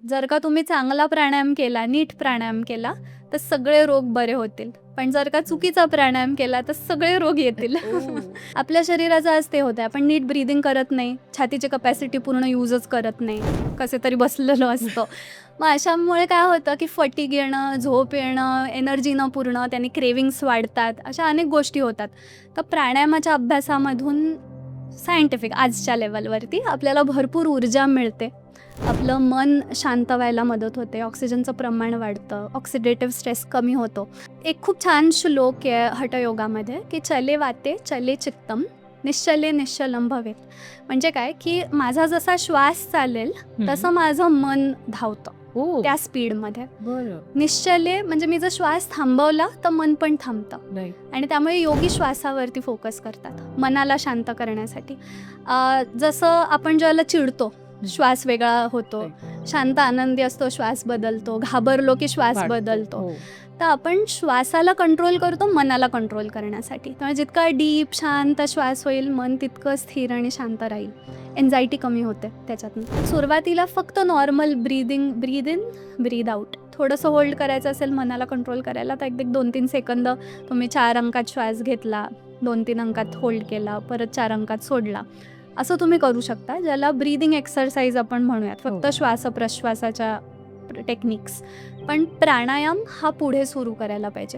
जर का तुम्ही चांगला प्राणायाम केला, नीट प्राणायाम केला, तर सगळे रोग बरे होतील. पण जर का चुकीचा प्राणायाम केला तर सगळे रोग येतील. आपल्या शरीराचं आज ते होतं, आपण नीट ब्रीदिंग करत नाही, छातीची कपॅसिटी पूर्ण यूजच करत नाही, कसे तरी बसलेलो असतो. मग अशामुळे काय होतं की फटीग येणं, झोप येणं, एनर्जी न पूर्ण, त्यांनी क्रेविंग्स वाढतात, अशा अनेक गोष्टी होतात. तर प्राणायामाच्या अभ्यासामधून सायंटिफिक आजच्या लेवलवरती आपल्याला भरपूर ऊर्जा मिळते. आपलं मन शांत व्हायला मदत होते, ऑक्सिजनचं प्रमाण वाढतं, ऑक्सिडेटिव्ह स्ट्रेस कमी होतो. एक खूप छान श्लोक आहे हठयोगामध्ये की चले वाते चले चित्तम निश्चले निश्चलम भवेत. म्हणजे काय की माझा जसा श्वास चालेल तसं माझं मन धावतं त्या स्पीडमध्ये. निश्चले म्हणजे मी जर श्वास थांबवला तर मन पण थांबतं. आणि त्यामुळे योगी श्वासावरती फोकस करतात मनाला शांत करण्यासाठी. जसं आपण ज्याला चिडतो श्वास वेगळा होतो, शांत आनंदी असतो श्वास बदलतो, घाबरलो की श्वास बदलतो. तर आपण श्वासाला कंट्रोल करतो मनाला कंट्रोल करण्यासाठी. त्यामुळे जितका डीप शांत श्वास होईल मन तितकं स्थिर आणि शांत राहील. एन्झायटी कमी होते त्याच्यातून. सुरुवातीला फक्त normal breathe in breathe out थोडंसं होल्ड करायचं असेल मनाला कंट्रोल करायला, तर एक 2-3 सेकंद तुम्ही 4 अंकात श्वास घेतला, 2-3 अंकात होल्ड केला, परत 4 अंकात सोडला, असं तुम्ही करू शकता, ज्याला ब्रीदिंग एक्सरसाइज आपण म्हणूयात. फक्त श्वासप्रश्वासाच्या टेक्निक्स. पण प्राणायाम हा पुढे सुरू करायला पाहिजे.